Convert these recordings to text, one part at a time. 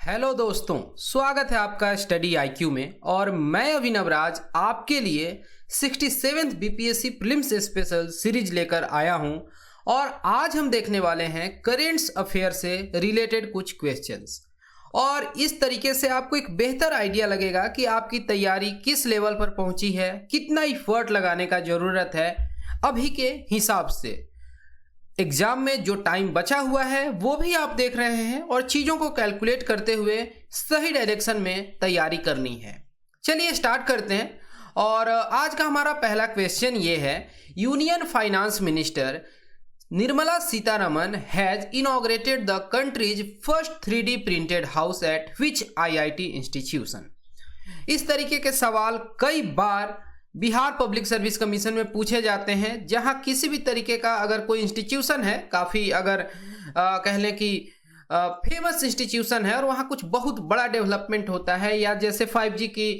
Hello दोस्तों, स्वागत है आपका स्टडी आईक्यू में। और मैं अभिनवराज आपके लिए 67th BPSC prelims special series लेकर आया हूं। और आज हम देखने वाले हैं करेंट्स अफेयर से रिलेटेड कुछ क्वेश्चंस। और इस तरीके से आपको एक बेहतर आइडिया लगेगा कि आपकी तैयारी किस लेवल पर पहुंची है, कितना एफर्ट लगाने का ज़रूरत है अभी के हिसाब से। एग्जाम में जो टाइम बचा हुआ है वो भी आप देख रहे हैं और चीज़ों को कैलकुलेट करते हुए सही डायरेक्शन में तैयारी करनी है। चलिए स्टार्ट करते हैं। और आज का हमारा पहला क्वेश्चन ये है, union finance minister Nirmala Sitharaman has inaugurated the countries first 3D printed house at which IIT institution. इस तरीके के सवाल कई बार बिहार पब्लिक सर्विस कमीशन में पूछे जाते हैं, जहां किसी भी तरीके का अगर कोई इंस्टीट्यूशन है, काफ़ी अगर कह लें कि फेमस इंस्टीट्यूशन है और वहां कुछ बहुत बड़ा डेवलपमेंट होता है, या जैसे 5G की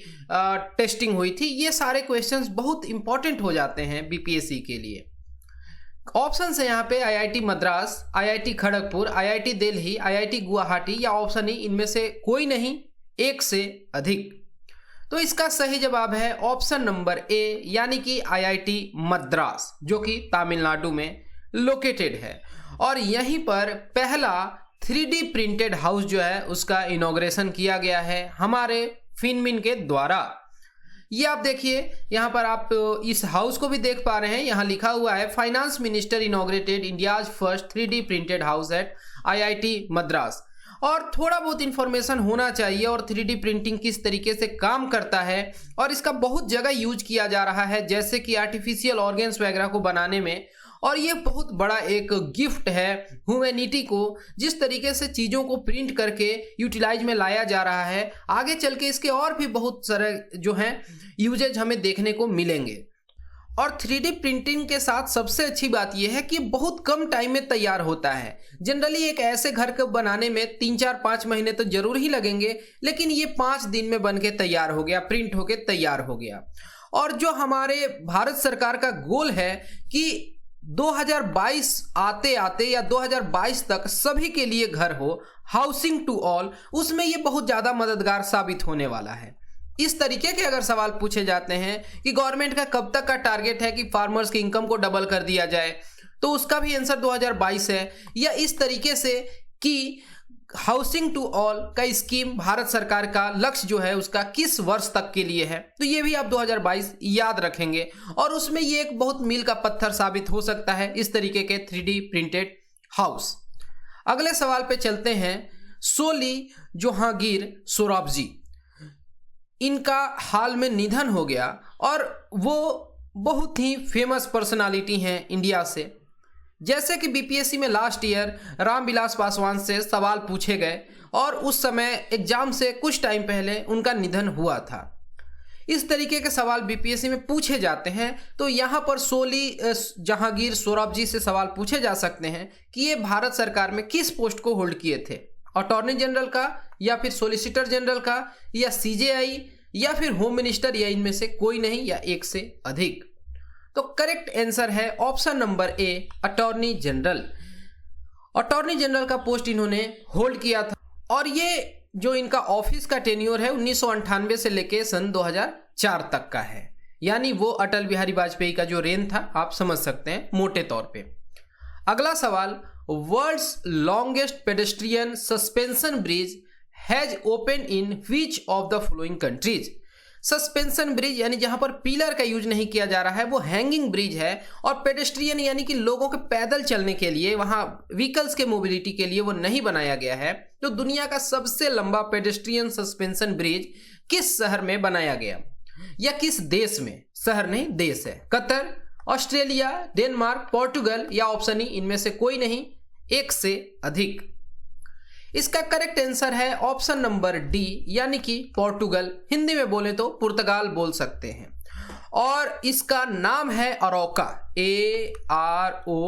टेस्टिंग हुई थी, ये सारे क्वेश्चंस बहुत इंपॉर्टेंट हो जाते हैं बीपीएससी के लिए। ऑप्शन है यहाँ पे IIT Madras, IIT Kharagpur, IIT Delhi, IIT Guwahati या ऑप्शन ई इनमें से कोई नहीं, एक से अधिक। तो इसका सही जवाब है ऑप्शन नंबर ए, यानी कि आईआईटी मद्रास, जो कि तमिलनाडु में लोकेटेड है। और यहीं पर पहला 3D प्रिंटेड हाउस जो है उसका इनॉग्रेशन किया गया है हमारे फिनमिन के द्वारा। ये आप देखिए, यहाँ पर आप इस हाउस को भी देख पा रहे हैं, यहाँ लिखा हुआ है finance minister inaugurated India's first 3D printed house at IIT Madras. और थोड़ा बहुत इन्फॉर्मेशन होना चाहिए और 3D प्रिंटिंग किस तरीके से काम करता है, और इसका बहुत जगह यूज किया जा रहा है, जैसे कि आर्टिफिशियल ऑर्गन्स वगैरह को बनाने में। और ये बहुत बड़ा एक गिफ्ट है ह्यूमैनिटी को, जिस तरीके से चीज़ों को प्रिंट करके यूटिलाइज में लाया जा रहा है। आगे चल के इसके और भी बहुत सारे जो हैं यूजेज हमें देखने को मिलेंगे। और 3D प्रिंटिंग के साथ सबसे अच्छी बात यह है कि बहुत कम टाइम में तैयार होता है। जनरली एक ऐसे घर को बनाने में 3-4-5 महीने तो जरूर ही लगेंगे, लेकिन ये 5 दिन में बन के तैयार हो गया, प्रिंट होके तैयार हो गया। और जो हमारे भारत सरकार का गोल है कि 2022 आते आते या 2022 तक सभी के लिए घर हो, हाउसिंग टू ऑल, उसमें ये बहुत ज़्यादा मददगार साबित होने वाला है। इस तरीके के अगर सवाल पूछे जाते हैं कि गवर्नमेंट का कब तक का टारगेट है कि फार्मर्स की इनकम को डबल कर दिया जाए, तो उसका भी आंसर 2022 है। या इस तरीके से कि हाउसिंग टू ऑल का स्कीम भारत सरकार का लक्ष्य जो है उसका किस वर्ष तक के लिए है, तो ये भी आप 2022 याद रखेंगे। और उसमें ये एक बहुत मील का पत्थर साबित हो सकता है, इस तरीके के 3D प्रिंटेड हाउस। अगले सवाल पे चलते हैं। सोली जहांगीर सोराबजी, इनका हाल में निधन हो गया और वो बहुत ही फेमस पर्सनालिटी हैं इंडिया से। जैसे कि बीपीएससी में लास्ट ईयर रामविलास पासवान से सवाल पूछे गए और उस समय एग्जाम से कुछ टाइम पहले उनका निधन हुआ था। इस तरीके के सवाल बीपीएससी में पूछे जाते हैं। तो यहाँ पर सोली जहांगीर सोराबजी से सवाल पूछे जा सकते हैं कि ये भारत सरकार में किस पोस्ट को होल्ड किए थे, अटॉर्नी जनरल का, या फिर सोलिसिटर जनरल का, या सीजेआई, या फिर होम मिनिस्टर, या इनमें से कोई नहीं, या एक से अधिक। तो करेक्ट आंसर है ऑप्शन नंबर ए, अटॉर्नी जनरल। अटॉर्नी जनरल का पोस्ट इन्होंने होल्ड किया था। और ये जो इनका ऑफिस का टेन्योर है 1998 से लेके सन 2004 तक का है, यानी वो अटल बिहारी वाजपेयी का जो रेन था, आप समझ सकते हैं मोटे तौर पे। अगला सवाल, world's longest pedestrian suspension bridge has open in which of the following countries. Suspension bridge यानी जहां पर पिलर का यूज नहीं किया जा रहा है, वो हैंगिंग ब्रिज है। और पेडेस्ट्रियन यानी कि लोगों के पैदल चलने के लिए, वहां व्हीकल्स के मोबिलिटी के लिए वो नहीं बनाया गया है। तो दुनिया का सबसे लंबा पेडेस्ट्रियन सस्पेंशन ब्रिज किस शहर में बनाया गया, या किस देश में? शहर नहीं, देश है। कतर, ऑस्ट्रेलिया, डेनमार्क, पोर्टुगल, या ऑप्शन ई इनमें से कोई नहीं, एक से अधिक। इसका करेक्ट आंसर है ऑप्शन नंबर डी, यानी कि पोर्टुगल। हिंदी में बोले तो पुर्तगाल बोल सकते हैं। और इसका नाम है अरोका, ARO,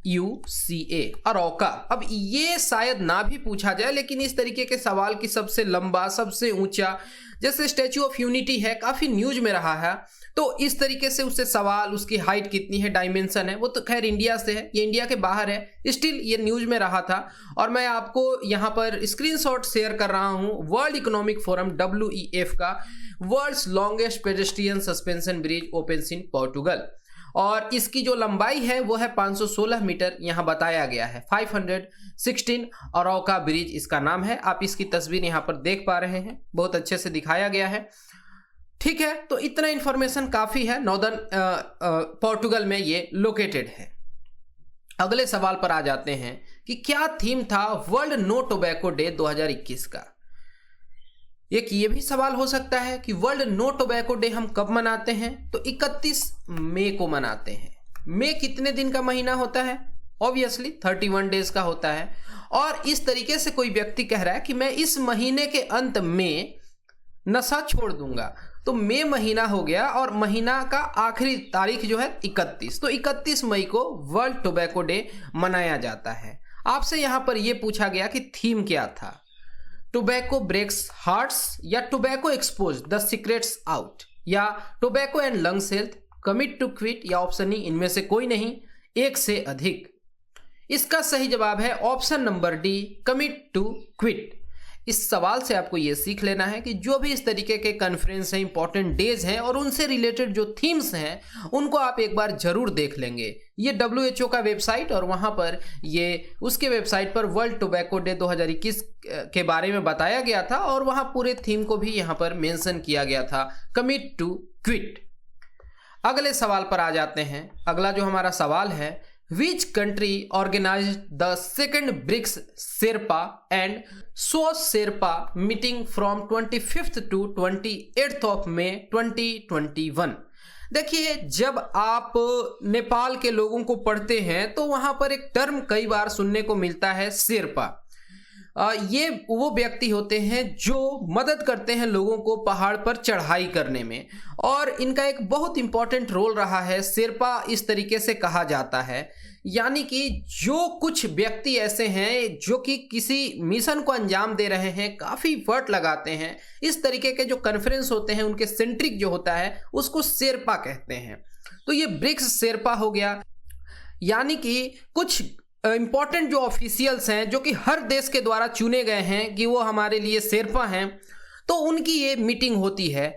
UCA अरोका। अब ये शायद ना भी पूछा जाए, लेकिन इस तरीके के सवाल की सबसे लंबा, सबसे ऊंचा, जैसे स्टैच्यू ऑफ यूनिटी है, काफी न्यूज में रहा है, तो इस तरीके से उससे सवाल, उसकी हाइट कितनी है, डायमेंशन है, वो तो खैर इंडिया से है, ये इंडिया के बाहर है, स्टिल ये न्यूज में रहा था। और मैं आपको यहाँ पर स्क्रीनशॉट शेयर कर रहा हूँ वर्ल्ड इकोनॉमिक फोरम WEF का, world's longest pedestrian suspension bridge opens in Portugal, और इसकी जो लंबाई है वो है 516 मीटर, यहाँ बताया गया है 516 अरोका ब्रिज इसका नाम है। आप इसकी तस्वीर यहाँ पर देख पा रहे हैं, बहुत अच्छे से दिखाया गया है। ठीक है, तो इतना इंफॉर्मेशन काफी है, नॉर्दर्न पोर्टुगल में ये लोकेटेड है। अगले सवाल पर आ जाते हैं कि क्या थीम था वर्ल्ड नो टोबैको डे 2021 का। एक ये भी सवाल हो सकता है कि वर्ल्ड नो टोबैको डे हम कब मनाते हैं, तो 31 मई को मनाते हैं। मई कितने दिन का महीना होता है? ऑब्वियसली 31 डेज का होता है। और इस तरीके से कोई व्यक्ति कह रहा है कि मैं इस महीने के अंत में नशा छोड़ दूंगा, तो मई महीना हो गया और महीना का आखिरी तारीख जो है 31, तो 31 मई को वर्ल्ड टोबैको डे मनाया जाता है। आपसे यहां पर यह पूछा गया कि थीम क्या था, टोबैको ब्रेक्स हार्ट्स, या tobacco expose the secrets out, या tobacco and lungs health, commit to quit, या ऑप्शन ई इनमें से कोई नहीं, एक से अधिक। इसका सही जवाब है option number D, commit to quit. इस सवाल से आपको यह सीख लेना है कि जो भी इस तरीके के कॉन्फ्रेंस हैं, इंपॉर्टेंट डेज हैं और उनसे रिलेटेड जो थीम्स हैं उनको आप एक बार जरूर देख लेंगे। ये WHO का वेबसाइट, और वहां पर ये उसके वेबसाइट पर वर्ल्ड टोबैको डे 2021 के बारे में बताया गया था, और वहां पूरे थीम को भी यहां पर मेंशन किया गया था, कमिट टू क्विट। अगले सवाल पर आ जाते हैं। अगला जो हमारा सवाल है, Which country organized the second BRICS Sherpa and SOS Sherpa meeting from 25th to 28th of May 2021? देखिए, जब आप नेपाल के लोगों को पढ़ते हैं तो वहां पर एक टर्म कई बार सुनने को मिलता है, शेरपा। ये वो व्यक्ति होते हैं जो मदद करते हैं लोगों को पहाड़ पर चढ़ाई करने में, और इनका एक बहुत इंपॉर्टेंट रोल रहा है। शेरपा इस तरीके से कहा जाता है, यानी कि जो कुछ व्यक्ति ऐसे हैं जो कि किसी मिशन को अंजाम दे रहे हैं, काफ़ी एफर्ट लगाते हैं, इस तरीके के जो कॉन्फ्रेंस होते हैं उनके सेंट्रिक जो होता है उसको शेरपा कहते हैं। तो ये ब्रिक्स शेरपा हो गया, यानी कि कुछ इंपॉर्टेंट जो ऑफिशियल्स हैं जो कि हर देश के द्वारा चुने गए हैं कि वो हमारे लिए शेरपा हैं, तो उनकी ये मीटिंग होती है।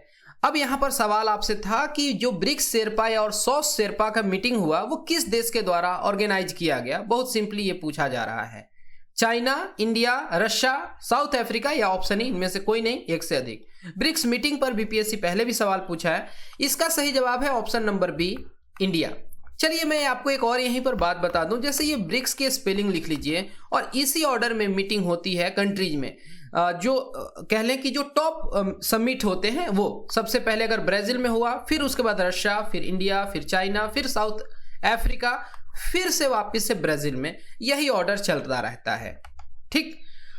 अब यहाँ पर सवाल आपसे था कि जो ब्रिक्स शेरपा और सॉस शेरपा का मीटिंग हुआ वो किस देश के द्वारा ऑर्गेनाइज किया गया। बहुत सिंपली ये पूछा जा रहा है, China, India, Russia, south Africa, या ऑप्शन ई इनमें से कोई नहीं, एक से अधिक। ब्रिक्स मीटिंग पर BPSC पहले भी सवाल पूछा है, इसका सही जवाब है ऑप्शन नंबर बी, इंडिया। चलिए मैं आपको एक और यहीं पर बात बता दूं, जैसे ये ब्रिक्स के स्पेलिंग लिख लीजिए, और इसी ऑर्डर में मीटिंग होती है कंट्रीज में। जो कह लें कि जो टॉप समिट होते हैं वो सबसे पहले अगर ब्राजील में हुआ, फिर उसके बाद रशिया, फिर इंडिया, फिर चाइना, फिर साउथ अफ्रीका, फिर से वापस से ब्राजील में, यही ऑर्डर चलता रहता है। ठीक,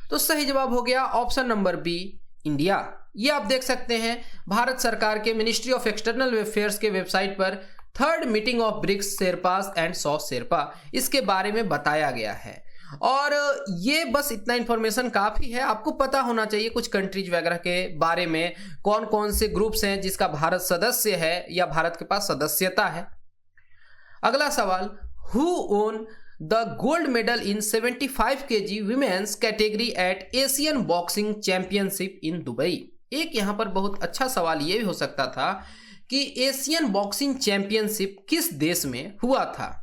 तो सही जवाब हो गया ऑप्शन नंबर बी, इंडिया। ये आप देख सकते हैं भारत सरकार के मिनिस्ट्री ऑफ एक्सटर्नल अफेयर्स के वेबसाइट पर third meeting of BRICS sherpas and sauce Sherpa, इसके बारे में बताया गया है। और ये बस इतना इंफॉर्मेशन काफ़ी है, आपको पता होना चाहिए कुछ कंट्रीज वगैरह के बारे में, कौन कौन से ग्रुप्स हैं जिसका भारत सदस्य है या भारत के पास सदस्यता है। अगला सवाल, who own the gold medal in 75 kg women's category at Asian boxing championship in Dubai. एक यहाँ पर बहुत अच्छा सवाल ये भी हो सकता था कि एशियन बॉक्सिंग चैंपियनशिप किस देश में हुआ था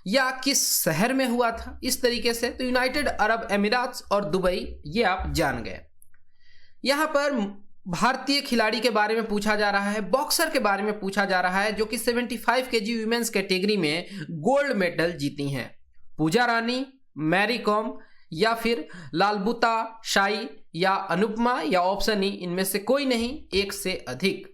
या किस शहर में हुआ था, इस तरीके से। तो यूनाइटेड अरब अमीरात और दुबई, ये आप जान गए। यहाँ पर भारतीय खिलाड़ी के बारे में पूछा जा रहा है, बॉक्सर के बारे में पूछा जा रहा है जो कि 75 kg वीमेंस कैटेगरी में गोल्ड मेडल जीती हैं। पूजा रानी, मैरी कॉम, या फिर लालबुता शाई, या अनुपमा, या ऑप्शन ई इनमें से कोई नहीं, एक से अधिक।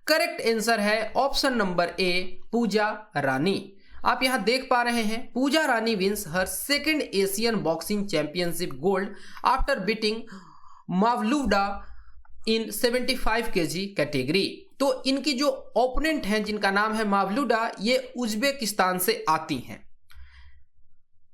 करेक्ट आंसर है option number A, Pooja Rani. आप यहां देख पा रहे हैं, Pooja Rani wins her second Asian boxing championship gold after beating Mavluda in 75 kg category. तो इनकी जो ओपोनेंट हैं जिनका नाम है मावलूडा, ये उज्बेकिस्तान से आती हैं।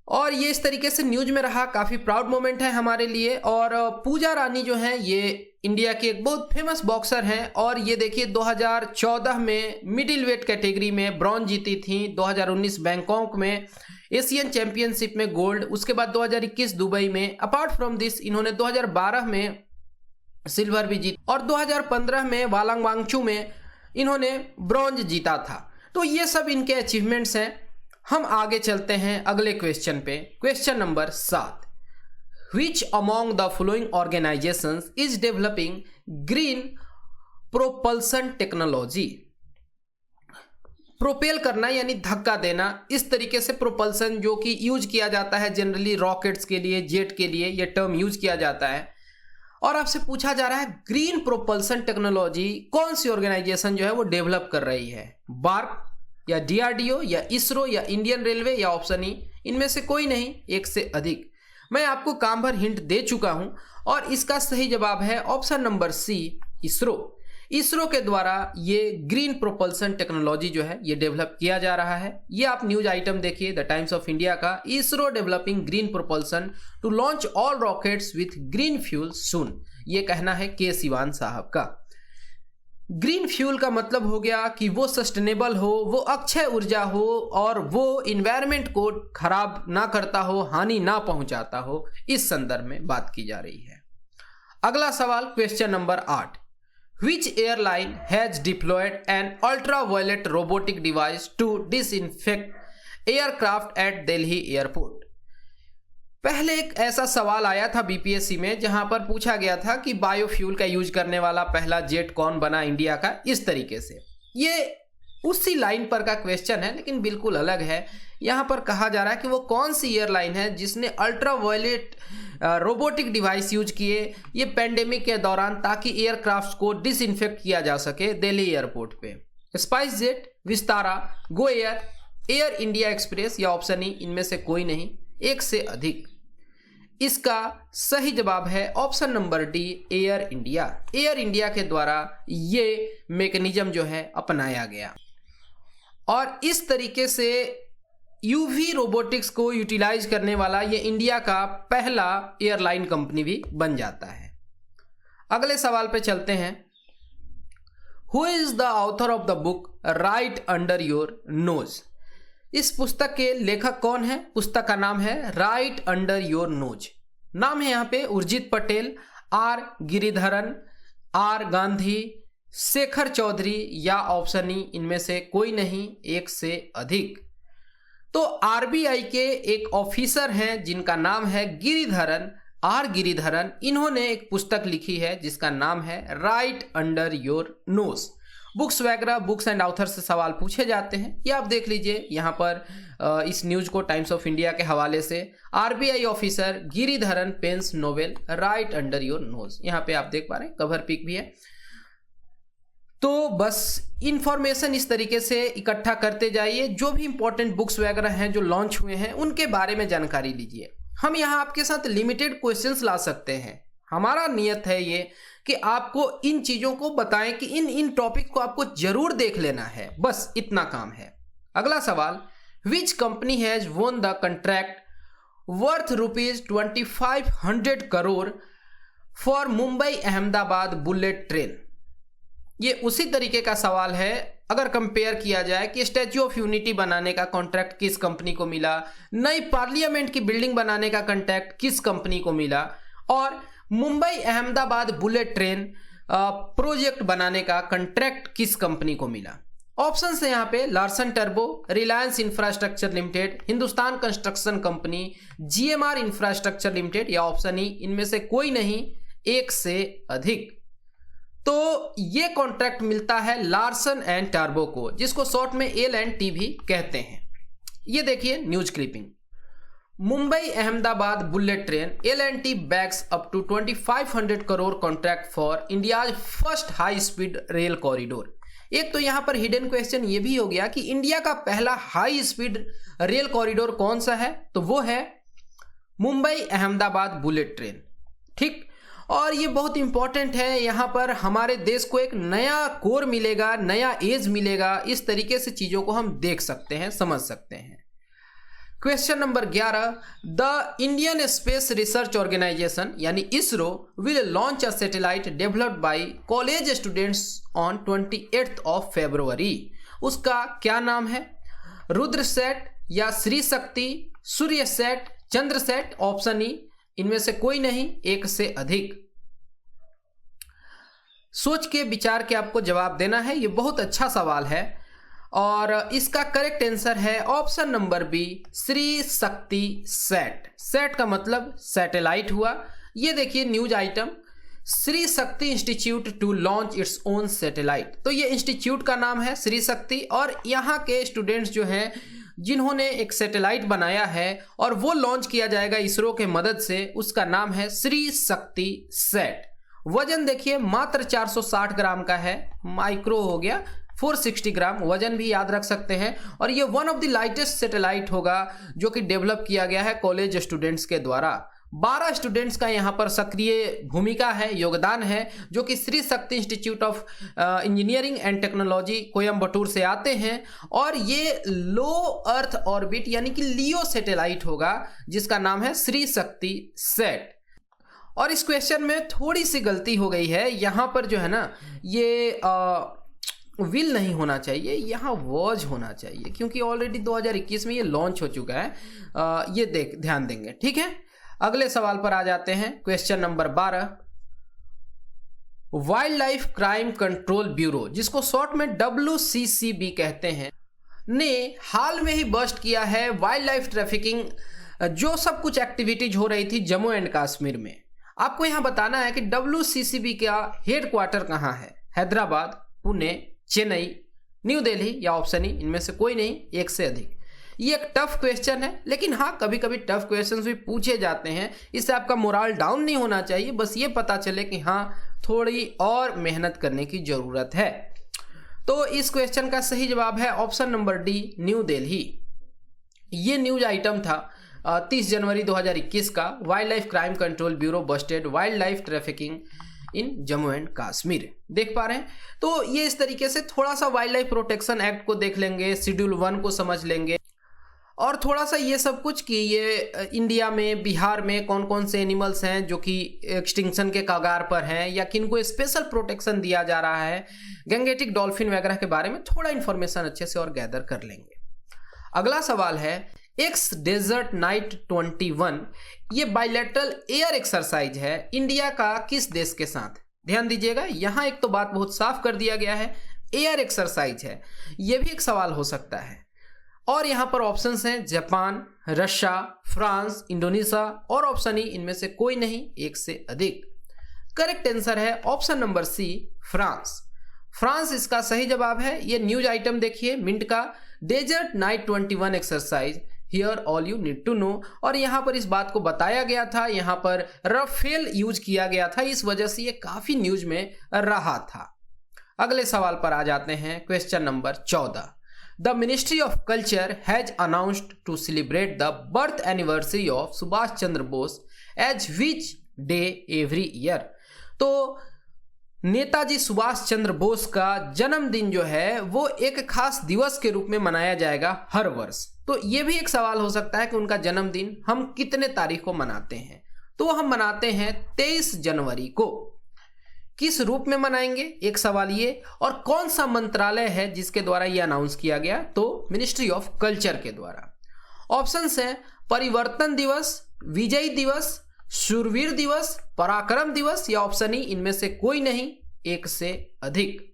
और ये इस तरीके से न्यूज में रहा, काफ़ी प्राउड मोमेंट है हमारे लिए। और पूजा रानी जो हैं ये इंडिया की एक बहुत फेमस बॉक्सर हैं और ये देखिए 2014 में मिडिल वेट कैटेगरी में ब्रॉन्ज जीती थी, 2019 बैंकॉक में एशियन चैंपियनशिप में गोल्ड, उसके बाद 2021 दुबई में। अपार्ट फ्रॉम दिस इन्होंने 2012 में सिल्वर भी जीती और 2015 में वालांगवांगचू में इन्होंने ब्रॉन्ज जीता था। तो ये सब इनके अचीवमेंट्स हैं। हम आगे चलते हैं अगले क्वेश्चन पे। Question number 7, Which among the following organizations is developing green propulsion technology? Propel करना यानी धक्का देना, इस तरीके से प्रोपल्सन जो कि यूज किया जाता है जनरली रॉकेट्स के लिए, जेट के लिए, यह टर्म यूज किया जाता है। और आपसे पूछा जा रहा है ग्रीन प्रोपल्सन टेक्नोलॉजी कौन सी ऑर्गेनाइजेशन जो है वो डेवलप कर रही है, बार्क या डीआरडीओ या इसरो या इंडियन रेलवे या ऑप्शन ई, इनमें से कोई नहीं, एक से अधिक। मैं आपको काम भर हिंट दे चुका हूं और इसका सही जवाब है option number C, ISRO. ISRO के द्वारा ये ग्रीन प्रोपल्सन टेक्नोलॉजी जो है ये डेवलप किया जा रहा है। ये आप न्यूज आइटम देखिए द टाइम्स ऑफ इंडिया का, ISRO developing green propulsion to launch all rockets with green fuel soon, ये कहना है के सिवान साहब का। ग्रीन फ्यूल का मतलब हो गया कि वो सस्टेनेबल हो, वो अक्षय ऊर्जा हो और वो इन्वायरमेंट को खराब ना करता हो, हानि ना पहुंचाता हो, इस संदर्भ में बात की जा रही है। अगला सवाल question number 8, Which airline has deployed an ultraviolet robotic device to disinfect aircraft at Delhi airport? पहले एक ऐसा सवाल आया था बीपीएससी में जहां पर पूछा गया था कि बायोफ्यूल का यूज करने वाला पहला जेट कौन बना इंडिया का, इस तरीके से। ये उसी लाइन पर का क्वेश्चन है लेकिन बिल्कुल अलग है। यहां पर कहा जा रहा है कि वो कौन सी एयरलाइन है जिसने अल्ट्रावायलेट रोबोटिक डिवाइस यूज किए ये पेंडेमिक के दौरान, ताकि एयरक्राफ्ट को डिसइंफेक्ट किया जा सके दिल्ली एयरपोर्ट पे। Spice jet, Vistara, Go Air, air India express या ऑप्शन ई, इनमें से कोई नहीं, एक से अधिक। इसका सही जवाब है option number D, air India. Air India के द्वारा ये मैकेनिज्म जो है अपनाया गया और इस तरीके से यूवी रोबोटिक्स को यूटिलाइज करने वाला ये इंडिया का पहला एयरलाइन कंपनी भी बन जाता है। अगले सवाल पे चलते हैं। Who is the author of the book right under your knows? इस पुस्तक के लेखक कौन है? पुस्तक का नाम है राइट अंडर योर नोज। नाम है यहाँ पे उर्जित पटेल, आर गिरिधरन, आर गांधी, शेखर चौधरी या ऑप्शन ई, इनमें से कोई नहीं, एक से अधिक। तो आरबीआई के एक ऑफिसर हैं जिनका नाम है गिरिधरन, आर गिरिधरन। इन्होंने एक पुस्तक लिखी है जिसका नाम है right under your knows. Books वगैरह, बुक्स एंड ऑथर से सवाल पूछे जाते हैं, ये आप देख लीजिए यहाँ पर इस न्यूज को टाइम्स ऑफ इंडिया के हवाले से। RBI officer Giridharan pens novel right under your nose, यहाँ पे आप देख पा रहे हैं, कवर पिक भी है। तो बस इंफॉर्मेशन इस तरीके से इकट्ठा करते जाइए, जो भी इंपॉर्टेंट बुक्स वगैरह हैं जो लॉन्च हुए हैं उनके बारे में जानकारी लीजिए। हम यहाँ आपके साथ लिमिटेड क्वेश्चंस ला सकते हैं, हमारा नियत है ये कि आपको इन चीजों को बताएं कि इन टॉपिक को आपको जरूर देख लेना है, बस इतना काम है। अगला सवाल, which company has won the contract worth ₹2500 crore for Mumbai Ahmedabad bullet train? ये उसी तरीके का सवाल है अगर कंपेयर किया जाए कि स्टैच्यू ऑफ यूनिटी बनाने का कॉन्ट्रैक्ट किस कंपनी को मिला, नई पार्लियामेंट की बिल्डिंग बनाने का कॉन्ट्रैक्ट किस कंपनी को मिला, और Mumbai Ahmedabad bullet train project बनाने का कॉन्ट्रैक्ट किस कंपनी को मिला। ऑप्शन है यहाँ पे Larsen turbo, Reliance infrastructure limited, Hindustan construction company, GMR infrastructure limited या ऑप्शन ई, इनमें से कोई नहीं, एक से अधिक। तो ये कॉन्ट्रैक्ट मिलता है लार्सन एंड टर्बो को, जिसको शॉर्ट में L&T भी कहते हैं। ये देखिए news clipping, Mumbai Ahmedabad bullet train L&T bags up to 2500 crore contract for India's first high speed rail corridor. एक तो यहां पर हिडन क्वेश्चन ये भी हो गया कि इंडिया का पहला हाई स्पीड रेल कॉरिडोर कौन सा है, तो वो है मुंबई अहमदाबाद बुलेट ट्रेन। ठीक, और ये बहुत इंपॉर्टेंट है, यहाँ पर हमारे देश को एक नया कोर मिलेगा, नया एज मिलेगा, इस तरीके से चीज़ों को हम देख सकते हैं, समझ सकते हैं। Question number 11, the Indian Space Research Organisation यानी ISRO will launch a satellite developed by college students on 28 of February. उसका क्या नाम है? रुद्रसैट या श्री शक्ति, सूर्यसैट, चंद्रसैट? ऑप्शन ई, इनमें से कोई नहीं, एक से अधिक। सोच के विचार के आपको जवाब देना है। ये बहुत अच्छा सवाल है और इसका करेक्ट आंसर है option number B, Shri Shakti set. Set का मतलब सैटेलाइट हुआ। ये देखिए news item, Shri Shakti institute to launch its own satellite. तो ये इंस्टीट्यूट का नाम है श्री शक्ति और यहाँ के स्टूडेंट्स जो हैं जिन्होंने एक सैटेलाइट बनाया है और वो लॉन्च किया जाएगा इसरो के मदद से, उसका नाम है श्री शक्ति सैट। वजन देखिए मात्र 460 ग्राम का है, माइक्रो हो गया 460 ग्राम, वजन भी याद रख सकते हैं। और ये one of the lightest satellite होगा जो कि डेवलप किया गया है कॉलेज स्टूडेंट्स के द्वारा। 12 स्टूडेंट्स का यहाँ पर सक्रिय भूमिका है, योगदान है, जो कि Shri Shakti institute of engineering and technology Coimbatore से आते हैं और ये लो अर्थ ऑर्बिट यानी कि लियो सैटेलाइट होगा जिसका नाम है श्री शक्ति सैट। और इस क्वेश्चन में थोड़ी सी गलती हो गई है, यहाँ पर जो है ना ये विल नहीं होना चाहिए, यहाँ वॉज होना चाहिए क्योंकि ऑलरेडी 2021 में ये लॉन्च हो चुका है। ये ध्यान देंगे, ठीक है। अगले सवाल पर आ जाते हैं। Question number 12, wild life crime control bureau, जिसको शॉर्ट में WCCB कहते हैं, ने हाल में ही बस्ट किया है वाइल्ड लाइफ ट्रैफिकिंग जो सब कुछ एक्टिविटीज हो रही थी जम्मू एंड कश्मीर में। आपको यहां बताना है कि WCCB का हेडक्वार्टर कहां है? हैदराबाद, पुणे, चेन्नई, न्यू दिल्ली या ऑप्शन ई, इनमें से कोई नहीं, एक से अधिक। ये एक टफ क्वेश्चन है, लेकिन हाँ कभी कभी टफ क्वेश्चंस भी पूछे जाते हैं। इससे आपका मोरल डाउन नहीं होना चाहिए, बस ये पता चले कि हाँ थोड़ी और मेहनत करने की जरूरत है। तो इस क्वेश्चन का सही जवाब है option number D, new Delhi. ये न्यूज आइटम था 30 जनवरी 2021 का, wild life crime control bureau Busted wild life trafficking in Jammu and Kashmir. देख पा रहे हैं? तो ये इस तरीके से थोड़ा सा वाइल्ड लाइफ प्रोटेक्शन एक्ट को देख लेंगे, शेड्यूल 1 को समझ लेंगे और थोड़ा सा ये सब कुछ कि ये इंडिया में, बिहार में कौन कौन से एनिमल्स हैं जो कि एक्सटिंक्शन के कगार पर हैं या किनको स्पेशल प्रोटेक्शन दिया जा रहा है, गैंगेटिक डॉल्फिन वगैरह के बारे में थोड़ा इंफॉर्मेशन अच्छे से और गैदर कर लेंगे। अगला सवाल है एक्स डेजर्ट नाइट 21। ये बायलैटरल एयर एक्सरसाइज है इंडिया का किस देश के साथ? ध्यान दीजिएगा, यहां एक तो बात बहुत साफ कर दिया गया है, एयर एक्सरसाइज है। यह भी एक सवाल हो सकता है और यहां पर ऑप्शंस हैं जापान, रशिया, फ्रांस, इंडोनेशिया और ऑप्शन ई, इनमें से कोई नहीं, एक से अधिक। करेक्ट आंसर है option number C, France. France इसका सही जवाब है। ये न्यूज आइटम देखिए मिंट का, desert knight 21 exercise here all you need to know. और यहां पर इस बात को बताया गया था, यहां पर रफेल यूज किया गया था, इस वजह से ये काफी न्यूज में रहा था। अगले सवाल पर आ जाते हैं। Question number 14, the ministry of culture has announced to celebrate the birth anniversary of Subhash Chandra Bose as which day every year. तो नेताजी सुभाष चंद्र बोस का जन्मदिन जो है वो एक खास दिवस के रूप में मनाया जाएगा हर वर्ष। तो ये भी एक सवाल हो सकता है कि उनका जन्मदिन हम कितने तारीख को मनाते हैं? तो हम मनाते हैं 23 जनवरी को। किस रूप में मनाएंगे, एक सवाल ये, और कौन सा मंत्रालय है जिसके द्वारा ये अनाउंस किया गया? तो मिनिस्ट्री ऑफ कल्चर के द्वारा। ऑप्शंस हैं परिवर्तन दिवस, विजय दिवस, शूरवीर दिवस, पराक्रम दिवस या ऑप्शन ई, इनमें से कोई नहीं, एक से अधिक।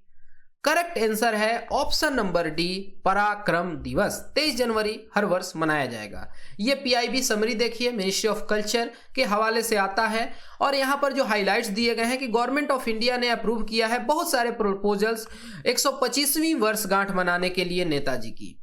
करेक्ट आंसर है ऑप्शन नंबर डी, पराक्रम दिवस। 23 जनवरी हर वर्ष मनाया जाएगा। ये PIB समरी देखिए मिनिस्ट्री ऑफ कल्चर के हवाले से आता है और यहाँ पर जो हाइलाइट्स दिए गए हैं कि गवर्नमेंट ऑफ इंडिया ने अप्रूव किया है बहुत सारे प्रपोजल्स 125वीं वर्षगांठ मनाने के लिए नेताजी की।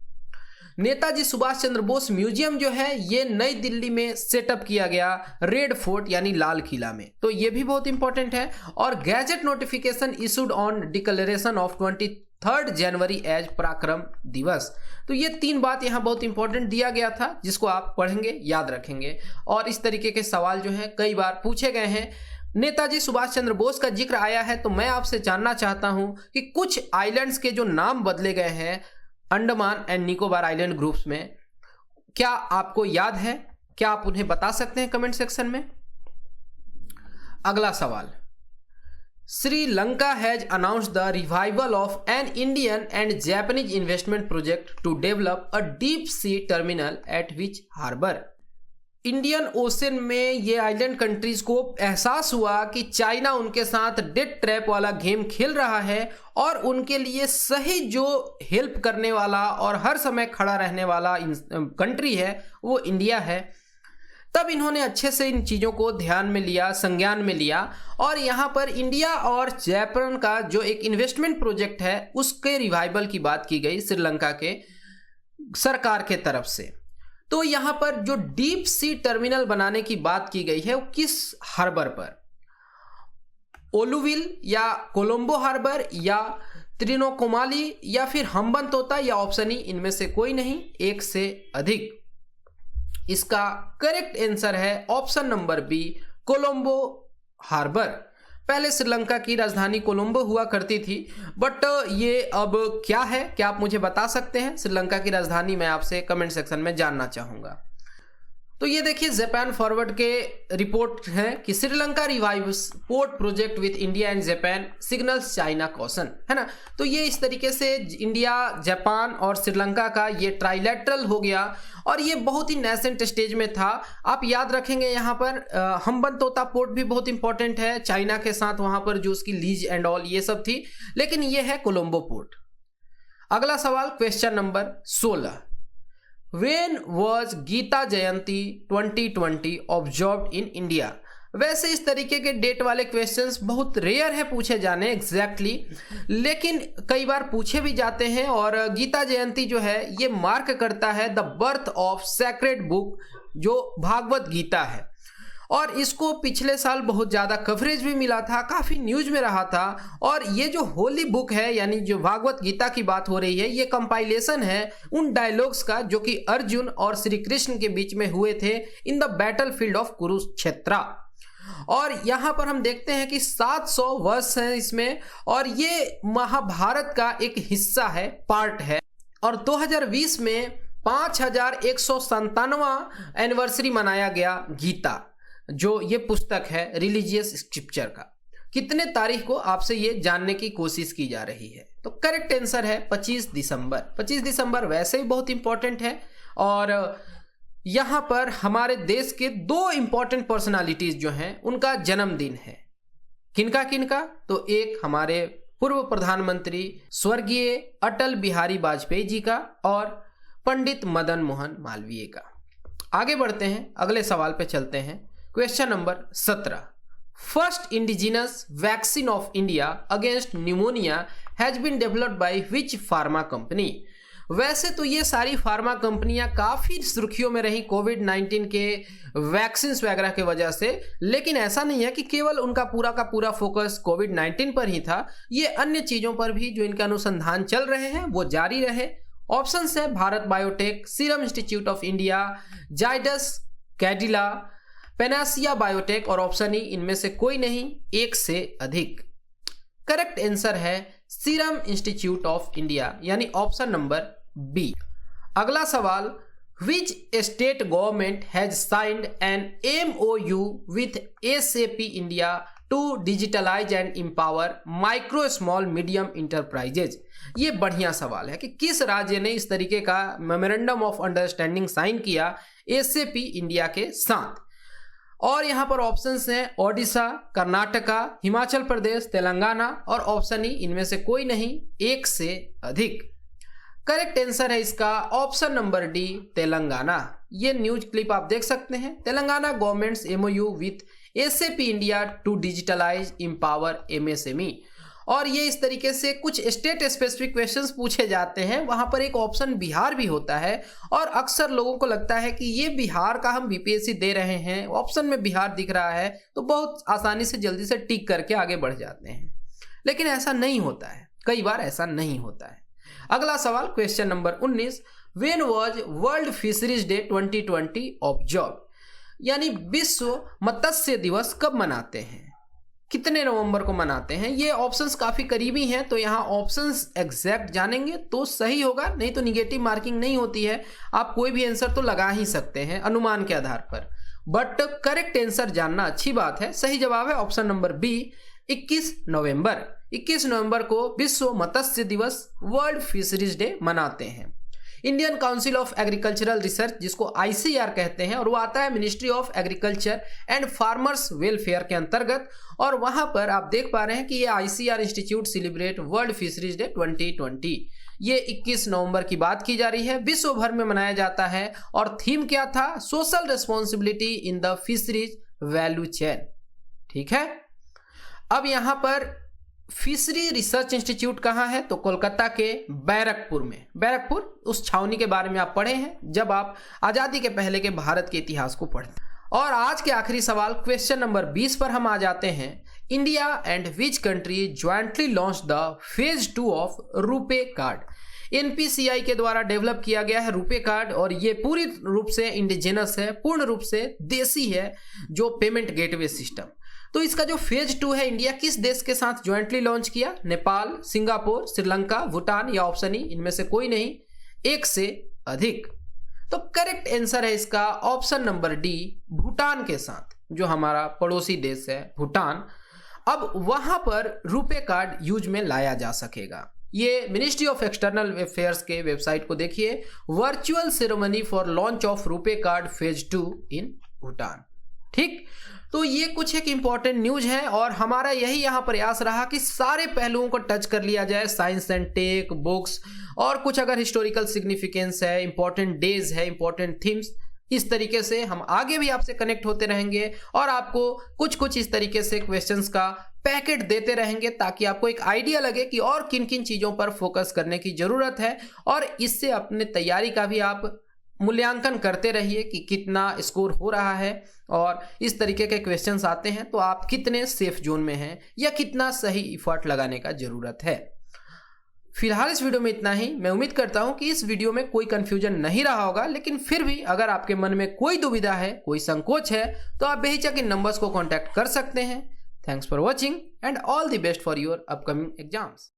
नेताजी सुभाष चंद्र बोस म्यूजियम जो है ये नई दिल्ली में सेटअप किया गया, रेड फोर्ट यानी लाल किला में, तो ये भी बहुत इंपॉर्टेंट है। और gazette notification issued on declaration of 23 January as Parakram Diwas. तो ये 3 बात यहाँ बहुत इंपॉर्टेंट दिया गया था जिसको आप पढ़ेंगे, याद रखेंगे। और इस तरीके के सवाल जो है कई बार पूछे गए हैं। नेताजी सुभाष चंद्र बोस का जिक्र आया है तो मैं आपसे जानना चाहता हूं कि कुछ आइलैंड्स के जो नाम बदले गए हैं Andaman and Nicobar island groups में, क्या आपको याद है? क्या आप उन्हें बता सकते हैं कमेंट सेक्शन में? अगला सवाल, Sri Lanka has announced the revival of an Indian and Japanese investment project to develop a deep sea terminal at which harbour. Indian ocean में ये आइलैंड कंट्रीज को एहसास हुआ कि चाइना उनके साथ डेट ट्रैप वाला गेम खेल रहा है और उनके लिए सही जो हेल्प करने वाला और हर समय खड़ा रहने वाला कंट्री है वो इंडिया है। तब इन्होंने अच्छे से इन चीज़ों को ध्यान में लिया, संज्ञान में लिया और यहाँ पर इंडिया और जापान का जो एक इन्वेस्टमेंट प्रोजेक्ट है उसके रिवाइवल की बात की गई श्रीलंका के सरकार के तरफ से। तो यहाँ पर जो डीप सी टर्मिनल बनाने की बात की गई है वो किस हार्बर पर? ओलुविल या कोलंबो हार्बर या त्रिनोकोमाली या फिर हम्बनतोता या ऑप्शन ई, इनमें से कोई नहीं, एक से अधिक। इसका करेक्ट आंसर है option number B, Colombo harbour. पहले श्रीलंका की राजधानी कोलंबो हुआ करती थी, बट ये अब क्या है, क्या आप मुझे बता सकते हैं? श्रीलंका की राजधानी मैं आपसे कमेंट सेक्शन में जानना चाहूँगा। तो ये देखिए जापान फॉरवर्ड के रिपोर्ट है कि Sri Lanka revives port project with India and Japan signals China caution, है ना। तो ये इस तरीके से इंडिया, जापान और श्रीलंका का ये ट्राइलेटरल हो गया और ये बहुत ही नेसेंट स्टेज में था। आप याद रखेंगे यहाँ पर हम्बनतोता पोर्ट भी बहुत इंपॉर्टेंट है, चाइना के साथ वहाँ पर जो उसकी लीज एंड ऑल ये सब थी, लेकिन ये है कोलंबो पोर्ट। अगला सवाल, question number 16, When was Gita Jayanti 2020 observed in India? वैसे इस तरीके के डेट वाले क्वेश्चंस बहुत रेयर है पूछे जाने एग्जैक्टली, लेकिन कई बार पूछे भी जाते हैं। और गीता जयंती जो है ये मार्क करता है the birth of sacred book जो भागवत गीता है, और इसको पिछले साल बहुत ज़्यादा कवरेज भी मिला था, काफ़ी न्यूज में रहा था। और ये जो होली बुक है यानी जो भागवत गीता की बात हो रही है, ये कंपाइलेशन है उन डायलॉग्स का जो कि अर्जुन और श्री कृष्ण के बीच में हुए थे in the battle field of Kurukshetra. और यहाँ पर हम देखते हैं कि 700 वर्ष हैं इसमें, और ये महाभारत का एक हिस्सा है, पार्ट है। और 2020 में 5197वां एनिवर्सरी मनाया गया गीता, जो ये पुस्तक है रिलीजियस स्क्रिप्चर का। कितने तारीख को आपसे ये जानने की कोशिश की जा रही है? तो करेक्ट आंसर है 25 दिसंबर। 25 दिसंबर वैसे ही बहुत इंपॉर्टेंट है, और यहाँ पर हमारे देश के 2 इंपॉर्टेंट पर्सनालिटीज जो हैं उनका जन्मदिन है। किनका किनका? तो एक हमारे पूर्व प्रधानमंत्री स्वर्गीय अटल बिहारी वाजपेयी जी का, और पंडित मदन मोहन मालवीय का। आगे बढ़ते हैं, अगले सवाल पे चलते हैं। Question number 17, first indigenous vaccine of India against pneumonia has been developed by which pharma company? वैसे तो ये सारी फार्मा कंपनियां काफ़ी सुर्खियों में रही कोविड-19 के वैक्सीन वगैरह के वजह से, लेकिन ऐसा नहीं है कि केवल उनका पूरा का पूरा फोकस कोविड-19 पर ही था। ये अन्य चीज़ों पर भी जो इनके अनुसंधान चल रहे हैं वो जारी रहे। ऑप्शंस है भारत बायोटेक, सीरम इंस्टीट्यूट ऑफ इंडिया, जाइडस कैडिला, पेनासिया बायोटेक और ऑप्शन ई, इनमें से कोई नहीं, एक से अधिक। करेक्ट आंसर है सीरम इंस्टीट्यूट ऑफ इंडिया, यानी ऑप्शन नंबर बी। अगला सवाल, which state government has signed an MOU with SAP India to digitalise and empower micro small medium enterprises? ये बढ़िया सवाल है कि किस राज्य ने इस तरीके का मेमोरेंडम ऑफ अंडरस्टैंडिंग साइन किया SAP इंडिया के साथ। और यहाँ पर ऑप्शंस हैं ओडिशा, कर्नाटका, हिमाचल प्रदेश, तेलंगाना और ऑप्शन ई, इनमें से कोई नहीं, एक से अधिक। करेक्ट आंसर है इसका ऑप्शन नंबर डी, तेलंगाना। ये न्यूज क्लिप आप देख सकते हैं, Telangana government's MOU with SAP India to digitalize empower MSME। और ये इस तरीके से कुछ स्टेट स्पेसिफिक क्वेश्चंस पूछे जाते हैं। वहाँ पर एक ऑप्शन बिहार भी होता है, और अक्सर लोगों को लगता है कि ये बिहार का हम BPSC दे रहे हैं, ऑप्शन में बिहार दिख रहा है तो बहुत आसानी से जल्दी से टिक करके आगे बढ़ जाते हैं, लेकिन ऐसा नहीं होता है, कई बार ऐसा नहीं होता है। अगला सवाल, question number 19, when was world fisheries day 2020 observe? यानी विश्व मत्स्य दिवस कब मनाते हैं? कितने नवंबर को मनाते हैं। ये ऑप्शंस काफ़ी करीबी हैं, तो यहाँ ऑप्शंस एग्जैक्ट जानेंगे तो सही होगा, नहीं तो निगेटिव मार्किंग नहीं होती है। आप कोई भी आंसर तो लगा ही सकते हैं अनुमान के आधार पर, बट करेक्ट आंसर जानना अच्छी बात है। सही जवाब है ऑप्शन नंबर बी, 21 नवंबर। 21 नवंबर को विश्व मत्स्य दिवस, वर्ल्ड फिशरीज डे मनाते हैं। Indian council of agricultural research, जिसको ICAR कहते हैं, और वो आता है ministry of agriculture and farmers welfare के अंतर्गत। और वहां पर आप देख पा रहे हैं कि ये ICAR institute celebrate world fisheries day 2020। ये 21 नवंबर की बात की जा रही है, विश्व भर में मनाया जाता है। और थीम क्या था? Social responsibility in the fisheries value chain. ठीक है, अब यहां पर फिशरी रिसर्च इंस्टीट्यूट कहाँ है? तो कोलकाता के बैरकपुर में। बैरकपुर उस छावनी के बारे में आप पढ़े हैं जब आप आज़ादी के पहले के भारत के इतिहास को पढ़ते हैं। और आज के आखिरी सवाल क्वेश्चन नंबर 20 पर हम आ जाते हैं। India and which country jointly launch the phase 2 of RuPay card. NPCI के द्वारा डेवलप किया गया है रुपे कार्ड, और ये पूरी रूप से इंडिजिनस है, पूर्ण रूप से देसी है जो पेमेंट गेटवे सिस्टम। तो इसका जो फेज 2 है, इंडिया किस देश के साथ ज्वाइंटली लॉन्च किया? नेपाल, सिंगापुर, श्रीलंका, भूटान या ऑप्शन ई, इनमें से कोई नहीं, एक से अधिक। तो करेक्ट आंसर है इसका ऑप्शन नंबर डी, भूटान के साथ, जो हमारा पड़ोसी देश है भूटान। अब वहां पर रुपे कार्ड यूज में लाया जा सकेगा। ये मिनिस्ट्री ऑफ एक्सटर्नल अफेयर्स के वेबसाइट को देखिए, virtual ceremony for launch of RuPay card phase 2 इन भूटान। ठीक, तो ये कुछ एक इंपॉर्टेंट न्यूज है, और हमारा यही यहाँ प्रयास रहा कि सारे पहलुओं को टच कर लिया जाए। साइंस एंड टेक, बुक्स, और कुछ अगर हिस्टोरिकल सिग्निफिकेंस है, इंपॉर्टेंट डेज है, इंपॉर्टेंट थीम्स, इस तरीके से हम आगे भी आपसे कनेक्ट होते रहेंगे और आपको कुछ कुछ इस तरीके से क्वेश्चंस का पैकेट देते रहेंगे, ताकि आपको एक आइडिया लगे कि और किन किन चीज़ों पर फोकस करने की ज़रूरत है। और इससे अपने तैयारी का भी आप मूल्यांकन करते रहिए कि कितना स्कोर हो रहा है, और इस तरीके के क्वेश्चंस आते हैं तो आप कितने सेफ जोन में हैं या कितना सही इफर्ट लगाने का ज़रूरत है। फिलहाल इस वीडियो में इतना ही। मैं उम्मीद करता हूं कि इस वीडियो में कोई कंफ्यूजन नहीं रहा होगा, लेकिन फिर भी अगर आपके मन में कोई दुविधा है, कोई संकोच है, तो आप बेहिचक इन नंबर्स को कॉन्टैक्ट कर सकते हैं। Thanks for watching and all the best for your upcoming exams.